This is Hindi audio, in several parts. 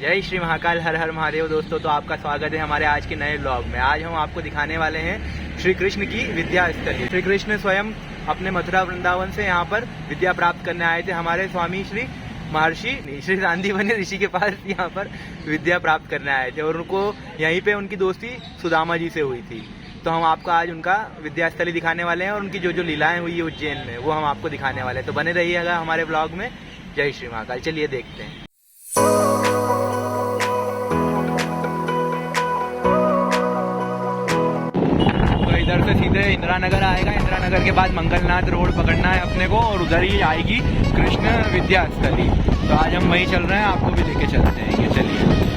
जय श्री महाकाल, हर हर महादेव। दोस्तों, तो आपका स्वागत है हमारे आज के नए ब्लॉग में। आज हम आपको दिखाने वाले हैं श्री कृष्ण की विद्या स्थली। श्री कृष्ण स्वयं अपने मथुरा वृंदावन से यहाँ पर विद्या प्राप्त करने आए थे। हमारे स्वामी श्री महर्षि श्री सांदीपनि ऋषि के पास यहाँ पर विद्या प्राप्त करने आए थे और उनको यहीं पे उनकी दोस्ती सुदामा जी से हुई थी। तो हम आपको आज उनका विद्यास्थली दिखाने वाले हैं और उनकी जो जो लीलाएं हुई है उज्जैन में वो हम आपको दिखाने वाले हैं। तो बने रहिएगा हमारे ब्लॉग में। जय श्री महाकाल। चलिए देखते हैं। तो इधर से सीधे इंदिरा नगर आएगा। इंदिरा नगर के बाद मंगलनाथ रोड पकड़ना है अपने को और उधर ही आएगी कृष्ण विद्यास्थली। तो आज हम वहीं चल रहे हैं, आपको भी लेके चलते हैं। ये चलिए।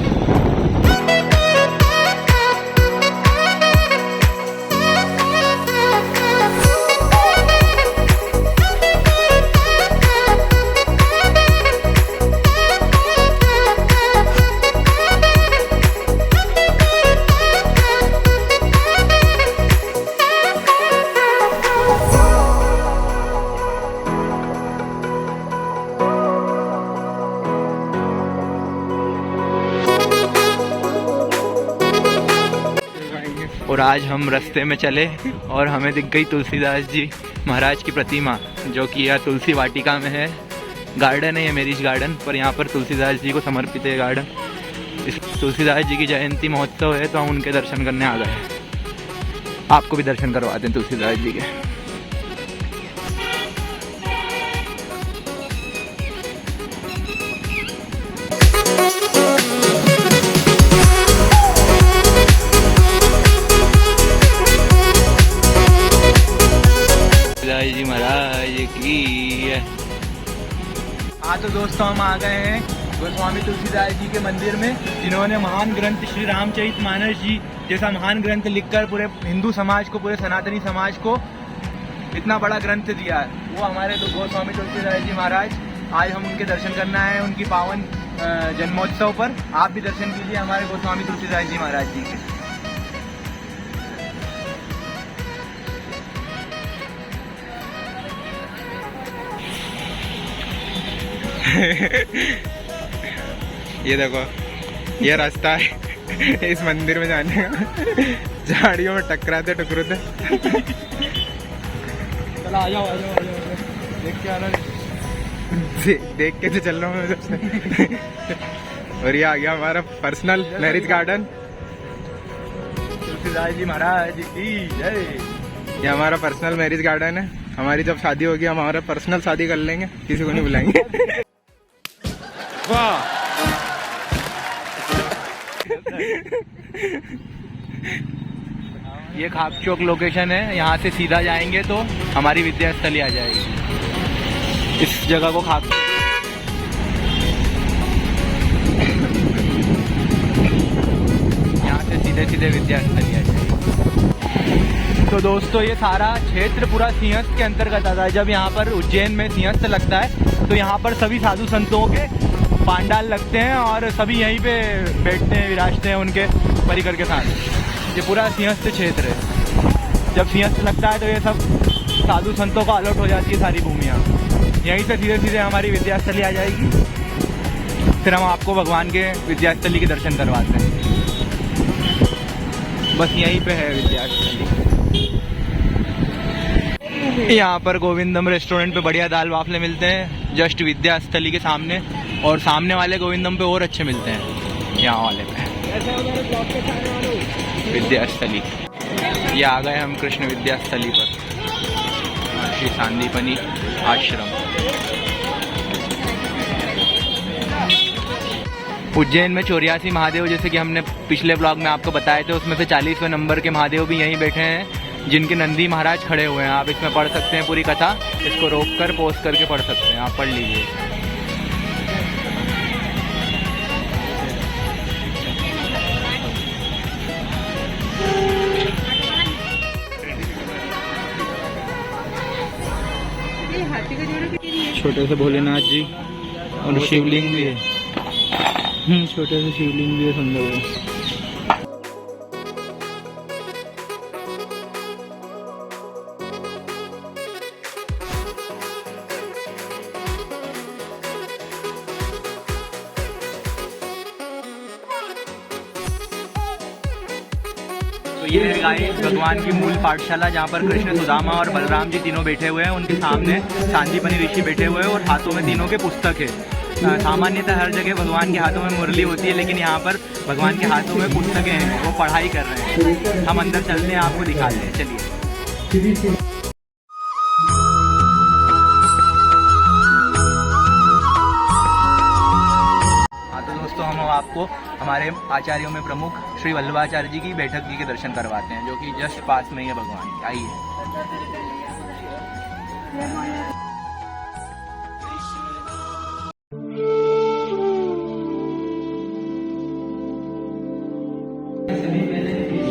और आज हम रास्ते में चले और हमें दिख गई तुलसीदास जी महाराज की प्रतिमा, जो कि यह तुलसी वाटिका में है। गार्डन है ये, मैरिज गार्डन, पर यहाँ पर तुलसीदास जी को समर्पित है गार्डन। इस तुलसीदास जी की जयंती महोत्सव है तो हम उनके दर्शन करने आ गए। आपको भी दर्शन करवाते हैं तुलसीदास जी के। जी महाराज की। हाँ तो दोस्तों, हम आ गए हैं गोस्वामी तुलसीदास जी के मंदिर में, जिन्होंने महान ग्रंथ श्री रामचरितमानस जी जैसा महान ग्रंथ लिखकर पूरे हिंदू समाज को, पूरे सनातनी समाज को इतना बड़ा ग्रंथ दिया है। वो हमारे गोस्वामी तुलसीदास जी महाराज। आज हम उनके दर्शन करना है उनकी पावन जन्मोत्सव पर। आप भी दर्शन कीजिए हमारे गोस्वामी तुलसीदास जी महाराज जी के। ये देखो, ये रास्ता है इस मंदिर में जाने का। झाड़ियों में टकराते टकराते। चलो आ जाओ आ जाओ आ जाओ, देख के आना। देख के तो चल रहा हूँ मैं सबसे। और ये आ गया हमारा personal marriage garden. Tulsidas ji महाराज की जय। ये हमारा पर्सनल मैरिज गार्डन है। हमारी जब शादी होगी हम हमारा पर्सनल शादी कर लेंगे, किसी को नहीं बुलाएंगे। वाह। ये खाक चौक लोकेशन है। यहाँ से सीधा जाएंगे तो हमारी विद्यास्थली आ जाएगी। इस जगह को खाक, यहाँ से सीधे सीधे विद्यास्थली आ जाएगी। तो दोस्तों, ये सारा क्षेत्र पूरा सिंहस्थ के अंतर्गत आता है। जब यहाँ पर उज्जैन में सिंहस्थ लगता है तो यहाँ पर सभी साधु संतों के पांडाल लगते हैं और सभी यहीं पे बैठते हैं, विराजते हैं उनके परिकर के साथ। ये पूरा सिंहस्थ क्षेत्र है। जब सिंहस्थ लगता है तो ये सब साधु संतों का अलर्ट हो जाती है सारी भूमियाँ। यहीं से सीधे सीधे हमारी विद्यास्थली आ जाएगी। फिर हम आपको भगवान के विद्यास्थली के दर्शन करवाते हैं। बस यहीं पे है विद्यास्थली। यहाँ पर गोविंदम रेस्टोरेंट पे बढ़िया दाल वाफले मिलते हैं, जस्ट विद्यास्थली के सामने। और सामने वाले गोविंदम पे और अच्छे मिलते हैं, यहाँ वाले पे विद्यास्थली। ये आ गए हम कृष्ण विद्यास्थली पर, श्री सांदीपनि आश्रम। उज्जैन में 84 महादेव, जैसे कि हमने पिछले ब्लॉग में आपको बताए थे, उसमें से 40वें नंबर के महादेव भी यहीं बैठे हैं, जिनके नंदी महाराज खड़े हुए हैं। आप इसमें पढ़ सकते हैं पूरी कथा। इसको रोक कर पोस्ट करके पढ़ सकते हैं, आप पढ़ लीजिए। छोटे से भोलेनाथ जी और शिवलिंग भी है। छोटे से शिवलिंग भी है, सुंदर है। तो ये है गाइस भगवान की मूल पाठशाला, जहाँ पर कृष्ण, सुदामा और बलराम जी तीनों बैठे हुए हैं। उनके सामने सांदीपनि ऋषि बैठे हुए हैं और हाथों में तीनों के पुस्तक है। सामान्यतः हर जगह भगवान के हाथों में मुरली होती है, लेकिन यहाँ पर भगवान के हाथों में पुस्तकें हैं, वो पढ़ाई कर रहे हैं। हम अंदर चलते हैं, आपको दिखाते हैं, चलिए। दोस्तों हम आपको हमारे आचार्यों में प्रमुख श्री वल्लभाचार्य जी की बैठक जी के दर्शन करवाते हैं, जो कि जस्ट पास में ही है भगवान की। आइए।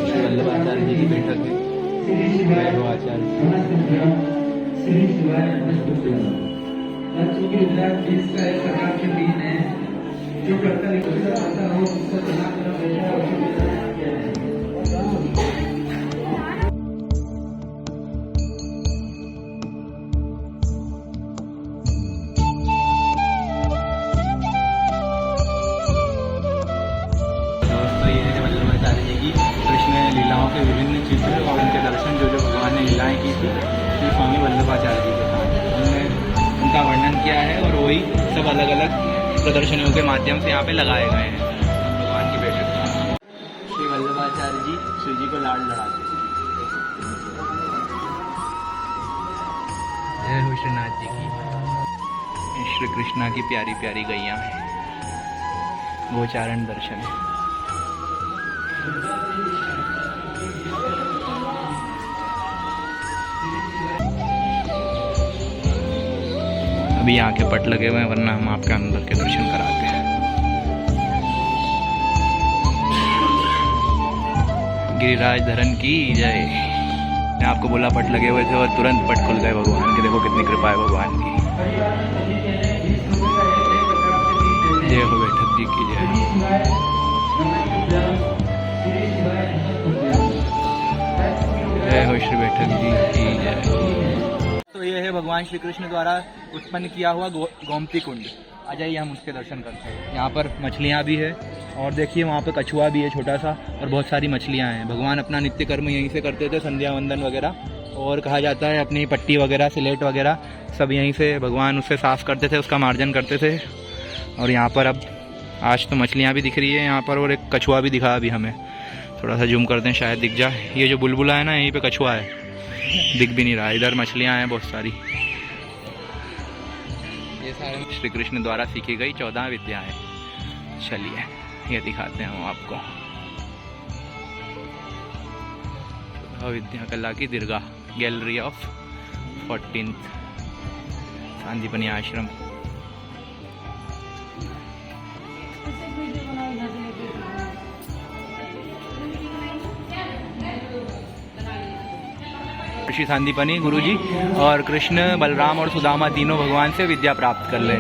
श्री वल्लभाचार्य जी की बैठक है। जो करता नहीं हो उसका लीलाओं के विभिन्न चित्र और उनके दर्शन जो भगवान ने लीलाएं की थी श्री स्वामी वल्लभाचार्य जी के साथ, उन्होंने उनका वर्णन किया है और वही सब अलग अलग प्रदर्शनियों के माध्यम से यहाँ पे लगाए गए हैं भगवान की बैठक। श्री वल्लभाचार्य जी श्री जी को लाड़ लड़ाते हैं। जय हो श्रीनाथ जी की। श्री कृष्णा की प्यारी प्यारी गैया है, गोचारण दर्शन है। अभी यहाँ के पट लगे हुए हैं, वरना हम आपके अंदर के दर्शन कराते हैं। गिरिराज धरन की जय। मैं आपको बोला पट लगे हुए थे और तुरंत पट खुल गए भगवान के। देखो कितनी कृपा है भगवान की। जय हो बैठक जी की जय। जय हो श्री बैठक जी की जय। तो ये है भगवान श्री कृष्ण द्वारा उत्पन्न किया हुआ गोमती कुंड। आ जाइए हम उसके दर्शन करते हैं। यहाँ पर मछलियाँ भी है और देखिए वहाँ पे कछुआ भी है छोटा सा, और बहुत सारी मछलियाँ हैं। भगवान अपना नित्य कर्म यहीं से करते थे, संध्या वंदन वगैरह, और कहा जाता है अपनी पट्टी वगैरह स्लेट वगैरह सब यहीं से भगवान उससे साफ़ करते थे, उसका मार्जन करते थे। और यहाँ पर अब आज तो मछलियाँ भी दिख रही है यहाँ पर, और एक कछुआ भी दिखा अभी हमें। थोड़ा सा जूम करते हैं शायद दिख जाए। ये जो बुलबुला है ना, यहीं पे कछुआ है, दिख भी नहीं रहा। इधर मछलियाँ हैं बहुत सारी। ये सारे श्री कृष्ण द्वारा सीखी गई 14 विद्याएं। चलिए ये दिखाते हैं हम आपको। 14 विद्या कला की दीर्घा गैलरी ऑफ 14th सांदीपनि आश्रम। ऋषि सांदीपनि गुरुजी और कृष्ण, बलराम और सुदामा तीनों भगवान से विद्या प्राप्त कर ले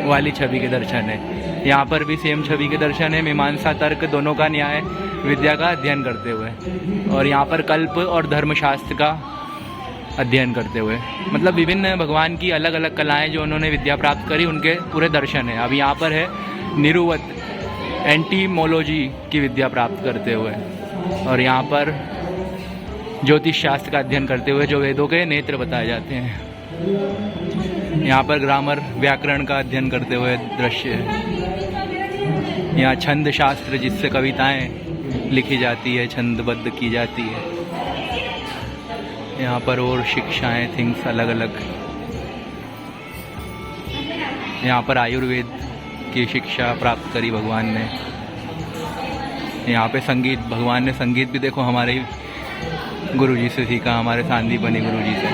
वाली छवि के दर्शन है। यहाँ पर भी सेम छवि के दर्शन है, मीमांसा तर्क दोनों का न्याय विद्या का अध्ययन करते हुए, और यहाँ पर कल्प और धर्मशास्त्र का अध्ययन करते हुए, मतलब विभिन्न भगवान की अलग अलग कलाएं जो उन्होंने विद्या प्राप्त करी उनके पूरे दर्शन है। अभी यहाँ पर है निरुवत एंटीमोलॉजी की विद्या प्राप्त करते हुए, और यहाँ पर ज्योतिष शास्त्र का अध्ययन करते हुए जो वेदों के नेत्र बताए जाते हैं। यहाँ पर ग्रामर व्याकरण का अध्ययन करते हुए दृश्य है। यहाँ छंद शास्त्र जिससे कविताएं लिखी जाती है, छंदबद्ध की जाती है। यहाँ पर और शिक्षाएं थिंग्स अलग अलग। यहाँ पर आयुर्वेद की शिक्षा प्राप्त करी भगवान ने। यहाँ पे संगीत, भगवान ने संगीत भी देखो हमारे गुरुजी से सीखा, हमारे सांदीपनि गुरुजी से।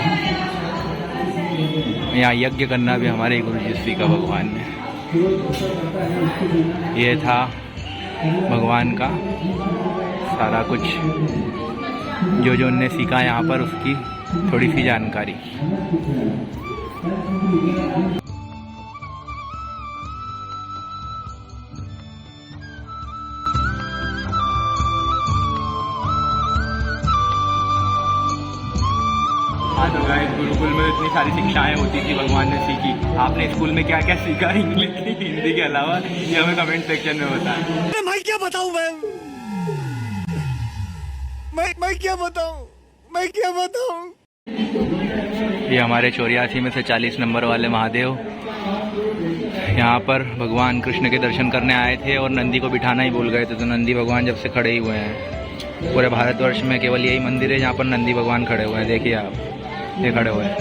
यहाँ यज्ञ करना भी हमारे गुरुजी से सीखा भगवान ने। ये था भगवान का सारा कुछ जो जो उनने सीखा यहाँ पर, उसकी थोड़ी सी जानकारी। तो गाइस गुरुकुल में इतनी सारी शिक्षाएं होती थी, भगवान ने सीखी। आपने स्कूल में क्या क्या सीखा इंग्लिश हिंदी के अलावा, ये हमें कमेंट सेक्शन में बताएं। भाई क्या बताऊं मैं। मैं क्या बताऊं। ये हमारे 84 में से 40 नंबर वाले महादेव यहाँ पर भगवान कृष्ण के दर्शन करने आए थे और नंदी को बिठाना ही भूल गए थे, तो नंदी भगवान जब से खड़े ही हुए हैं। पूरे भारतवर्ष में केवल यही मंदिर है जहाँ पर नंदी भगवान खड़े हुए हैं। देखिए आप, ये खड़े हुए हैं।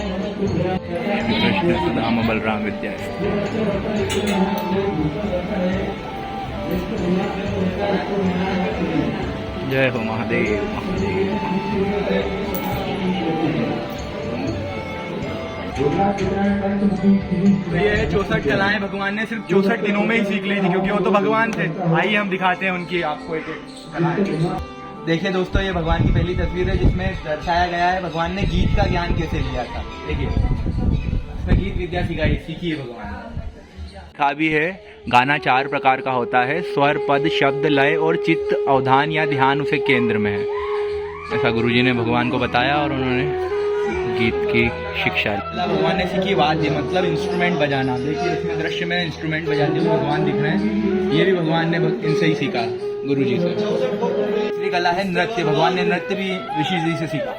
कृष्ण सुदामा बलराम विद्या। जय हो महादेव, महादेव। ये 64 कलाएं भगवान ने सिर्फ 64 दिनों में ही सीख ली थी, क्योंकि वो तो भगवान थे। आइए हम दिखाते हैं उनकी आपको एक कलाएं। देखिए दोस्तों, ये भगवान की पहली तस्वीर है जिसमें दर्शाया गया है भगवान ने गीत का ज्ञान कैसे लिया था। देखिए, इसमें गीत विद्या सीखी है भगवान ने। कहा भी है, गाना 4 प्रकार का होता है, स्वर, पद, शब्द, लय और चित्त, अवधान या ध्यान उसे केंद्र में है। ऐसा गुरुजी ने भगवान को बताया और उन्होंने गीत की शिक्षा ली। भगवान ने सीखी वाद्य, मतलब इंस्ट्रूमेंट बजाना। देखिए इसमें दृश्य में इंस्ट्रूमेंट बजाते हुए भगवान दिख रहे हैं। ये भी भगवान ने इनसे ही सीखा, गुरुजी से। दूसरी कला है नृत्य। भगवान ने नृत्य भी ऋषि जी से सीखा,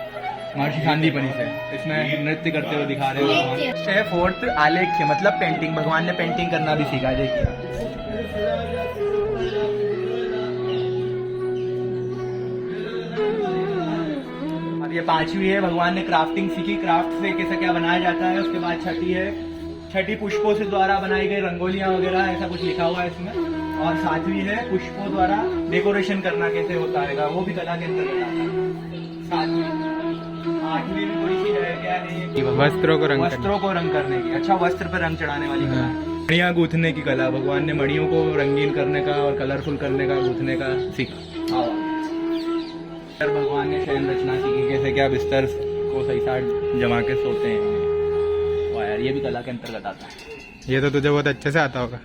महर्षि सांदीपनि से। इसमें नृत्य करते हुए दिखा रहे हैं। 4th आलेख्य, मतलब पेंटिंग। भगवान ने पेंटिंग करना भी सीखा। देखिए ये 5वीं है, भगवान ने क्राफ्टिंग सीखी, क्राफ्ट से कैसे क्या बनाया जाता है। उसके बाद 6ठी है, 6ठी पुष्पों से द्वारा बनाई गई रंगोलियां वगैरह, ऐसा कुछ लिखा हुआ है इसमें। और 7वीं है, पुष्पों द्वारा डेकोरेशन करना कैसे होता है, वो भी कला के अंतर्गत आता है। 7वीं, 8वीं में थोड़ी सी है, क्या है, वस्त्रों को रंग करने की। अच्छा, वस्त्र पर रंग चढ़ाने वाली कला। मणियां गूंथने की कला, भगवान ने मणियों को रंगीन करने का और कलरफुल करने का, गूंथने का सीखा। भगवान ने शयन रचना सीखी, कैसे क्या बिस्तर को सही साइड जमा के सोते हैं। वाह यार, ये भी कला के अंतर्गत आता है। ये तो तुझे बहुत अच्छे से आता होगा।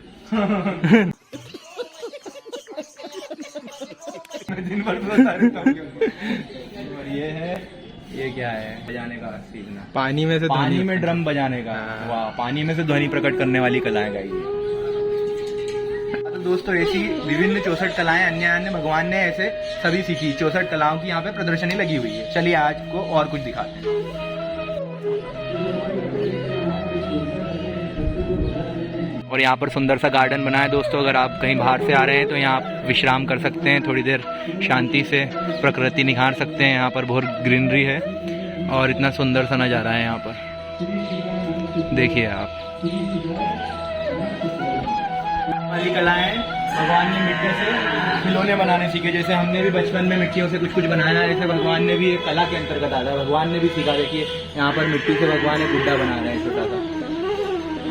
दिन भर और ये क्या है, बजाने का सीखना। पानी में ड्रम बजाने का। वाह, पानी में से ध्वनि प्रकट करने वाली कलाएं गाई। दोस्तों, ऐसी विभिन्न 64 कलाएं अन्य भगवान ने ऐसे सभी सीखी। 64 कलाओं की यहाँ पे प्रदर्शनी लगी हुई है। चलिए आज को और कुछ दिखाते हैं। और यहाँ पर सुंदर सा गार्डन बना है दोस्तों। अगर आप कहीं बाहर से आ रहे हैं तो यहाँ आप विश्राम कर सकते हैं, थोड़ी देर शांति से प्रकृति निखार सकते हैं। यहाँ पर बहुत ग्रीनरी है और इतना सुंदर सा नज़ारा है यहाँ पर। देखिए आप, वाली कलाएं भगवान ने मिट्टी से खिलौने बनाने सीखे। जैसे हमने भी बचपन में मिट्टियों से कुछ बनाया है, ऐसे भगवान ने भी एक कला के अंतर्गत आता है। भगवान ने भी सीखा। देखिए यहाँ पर मिट्टी से भगवान एक गुड्डा बना रहे हैं छोटा सा,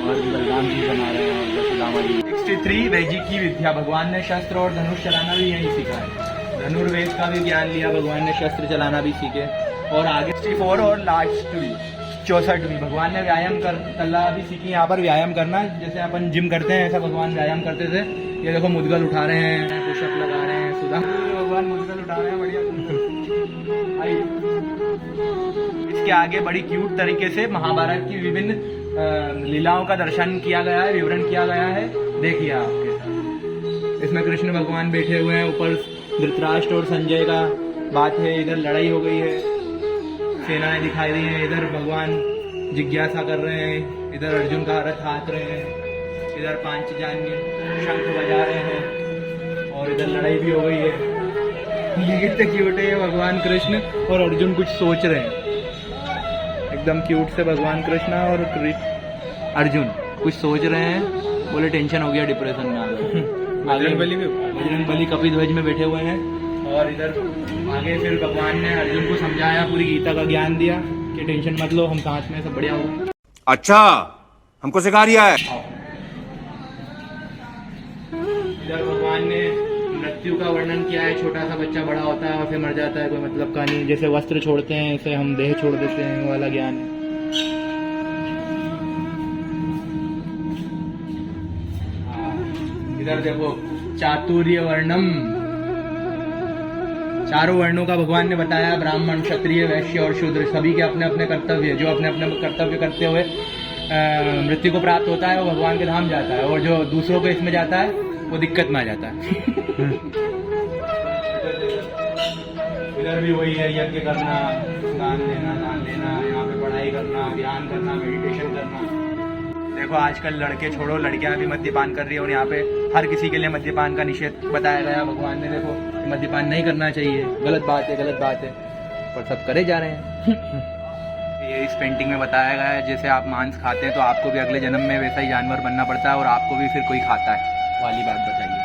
और बलराम जी बना रहे हैं, सुदामा जी। 63 वैदिकी विद्या, भगवान ने शस्त्र और धनुष चलाना भी यही सीखा है। धनुर्वेद का भी ज्ञान लिया भगवान ने, शस्त्र चलाना भी सीखे। और आगे 64 और लास्टली 64वीं, भगवान ने व्यायाम कला भी सीखी। यहाँ पर व्यायाम करना, जैसे अपन जिम करते हैं ऐसा भगवान व्यायाम करते थे। ये देखो मुद्गल उठा रहे हैं, पुशअप लगा रहे हैं, सुधा भगवान मुद्गल उठा रहे हैं, बढ़िया। इसके आगे बड़ी क्यूट तरीके से महाभारत की विभिन्न लीलाओं का दर्शन किया गया है, विवरण किया गया है। देखिए आप, इसमें कृष्ण भगवान बैठे हुए हैं, ऊपर धृतराष्ट्र और संजय का बात है। इधर लड़ाई हो गई है, सेनाएं दिखाई दी हैं। इधर भगवान जिज्ञासा कर रहे हैं, इधर अर्जुन का रथ हाँक रहे हैं, इधर पांचजन्य शंख बजा रहे हैं, और इधर लड़ाई भी हो गई है। ये कितने क्यूट है भगवान कृष्ण और अर्जुन, कुछ सोच रहे हैं। एकदम क्यूट से भगवान कृष्ण और अर्जुन कुछ सोच रहे हैं। बोले टेंशन हो गया, डिप्रेशन में आ गए। बजरंग बली कपिध्वज में बैठे हुए हैं। और इधर आगे फिर भगवान ने अर्जुन को समझाया, पूरी गीता का ज्ञान दिया कि टेंशन मत लो, हम साथ में सब बढ़िया होंगे। अच्छा, हमको सिखा रिया है। इधर भगवान ने मृत्यु का वर्णन किया है। छोटा सा बच्चा बड़ा होता है और फिर मर जाता है, कोई मतलब का नहीं। जैसे वस्त्र छोड़ते हैं ऐसे हम देह छोड़ देते हैं, वो वाला ज्ञान है। इधर देखो, चातुर्य वर्णम, चारों वर्णों का भगवान ने बताया। ब्राह्मण, क्षत्रिय, वैश्य और शूद्र, सभी के अपने अपने कर्तव्य। जो अपने अपने कर्तव्य करते हुए मृत्यु को प्राप्त होता है वो भगवान के धाम जाता है, और जो दूसरों को इसमें जाता है वो दिक्कत में आ जाता है। इधर भी वही है, यज्ञ करना, दान देना, यहाँ पे पढ़ाई करना, ध्यान करना, मेडिटेशन करना। देखो आजकल लड़के छोड़ो, लड़कियां भी मद्यपान कर रही है और यहाँ पे हर किसी के लिए मद्यपान का निषेध बताया गया भगवान ने। देखो मद्यपान नहीं करना चाहिए, गलत बात है, पर सब करे जा रहे हैं। ये इस पेंटिंग में बताया गया है जैसे आप मांस खाते हैं तो आपको भी अगले जन्म में वैसा ही जानवर बनना पड़ता है और आपको भी फिर कोई खाता है वाली बात बताइए।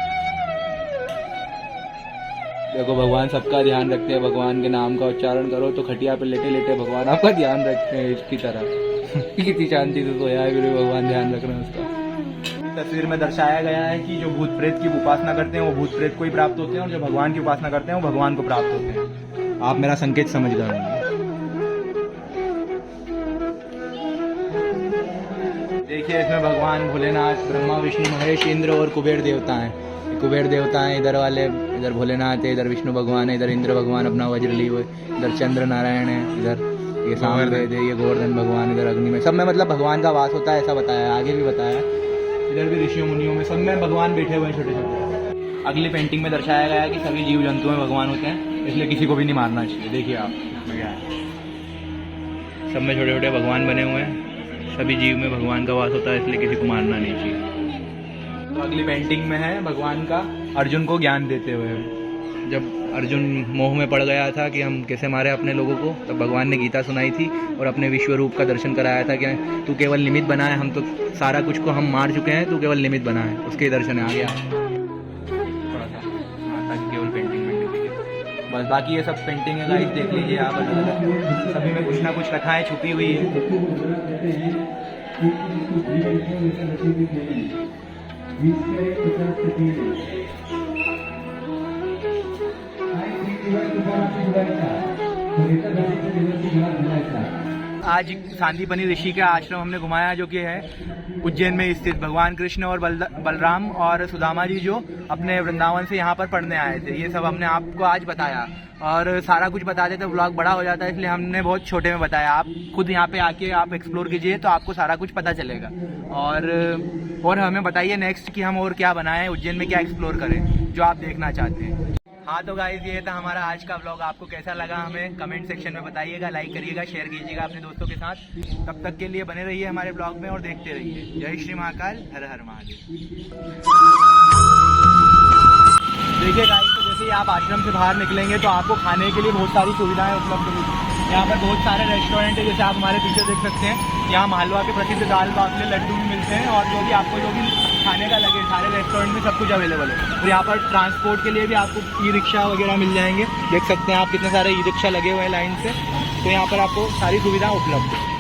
देखो भगवान सबका ध्यान रखते हैं, भगवान के नाम का उच्चारण करो तो खटिया पे लेटे लेटे भगवान आपका ध्यान रखते हैं इसकी तरह। कितनी शांति से सोया है, फिर भी भगवान ध्यान रख रहे हैं उसका। तस्वीर में दर्शाया गया है कि जो भूत प्रेत की उपासना करते हैं वो भूत प्रेत को ही प्राप्त होते हैं और जो भगवान की उपासना करते हैं वो भगवान को प्राप्त होते हैं। आप मेरा संकेत समझ गए होंगे। देखिए इसमें भगवान भोलेनाथ, ब्रह्मा, विष्णु, महेश, इंद्र और कुबेर देवता हैं। कुबेर देवता हैं इधर वाले, इधर भोलेनाथ है, इधर विष्णु भगवान है, इधर इंद्र भगवान अपना वज्र लिए हुए, इधर चंद्र नारायण है, इधर ये सामवेद है, ये गोवर्धन भगवान, इधर अग्नि में, सब में मतलब भगवान का वास होता है ऐसा बताया है। आगे भी बताया है, इधर भी ऋषियों मुनियों में, सब में भगवान बैठे हुए हैं छोटे छोटे। अगली पेंटिंग में दर्शाया गया है कि सभी जीव जंतुओं में भगवान होते हैं, इसलिए किसी को भी नहीं मारना चाहिए। देखिए आप इसमें क्या है, सब में छोटे छोटे भगवान बने हुए हैं, सभी जीव में भगवान का वास होता है इसलिए किसी को मारना नहीं चाहिए। तो अगली पेंटिंग में है भगवान का अर्जुन को ज्ञान देते हुए। जब अर्जुन मोह में पड़ गया था कि हम कैसे मारे अपने लोगों को, तब भगवान ने गीता सुनाई थी और अपने विश्व रूप का दर्शन कराया था कि तू केवल निमित्त बना है, हम तो सारा कुछ को हम मार चुके हैं, तू केवल निमित्त बना है। उसके दर्शन आ गया थोड़ा सा ताकि केवल पेंटिंग बस। बाकी ये सब पेंटिंग है गाइस, देख लीजिए आप, सभी में कुछ ना कुछ कथाएं छुपी हुई है। आज सांदीपनी ऋषि का आश्रम हमने घुमाया जो कि है उज्जैन में स्थित। भगवान कृष्ण और बलराम और सुदामा जी जो अपने वृंदावन से यहाँ पर पढ़ने आए थे, ये सब हमने आपको आज बताया। और सारा कुछ बताते तो व्लॉग बड़ा हो जाता है, इसलिए हमने बहुत छोटे में बताया। आप खुद यहाँ पे आके आप एक्सप्लोर कीजिए तो आपको सारा कुछ पता चलेगा। और हमें बताइए नेक्स्ट कि हम और क्या बनाएं, उज्जैन में क्या एक्सप्लोर करें जो आप देखना चाहते हैं। हाँ तो गाइस ये था हमारा आज का व्लॉग। आपको कैसा लगा हमें कमेंट सेक्शन में बताइएगा, लाइक करिएगा, शेयर कीजिएगा अपने दोस्तों के साथ। तब तक के लिए बने रहिए हमारे ब्लॉग में और देखते रहिए। जय श्री महाकाल, हर हर महादेव। देखिए गाइस तो जैसे ही आप आश्रम से बाहर निकलेंगे तो आपको खाने के लिए बहुत सारी सुविधाएं उपलब्ध होगी। यहाँ पर बहुत सारे रेस्टोरेंट है, जैसे आप हमारे पीछे देख सकते हैं। यहाँ मालवा के प्रसिद्ध दाल बाफले लड्डू भी मिलते हैं और जो भी खाने का लगे सारे रेस्टोरेंट में सब कुछ अवेलेबल है। और यहाँ पर ट्रांसपोर्ट के लिए भी आपको ई रिक्शा वगैरह मिल जाएंगे। देख सकते हैं आप कितने सारे ई रिक्शा लगे हुए हैं लाइन से, तो यहाँ पर आपको सारी सुविधा उपलब्ध है।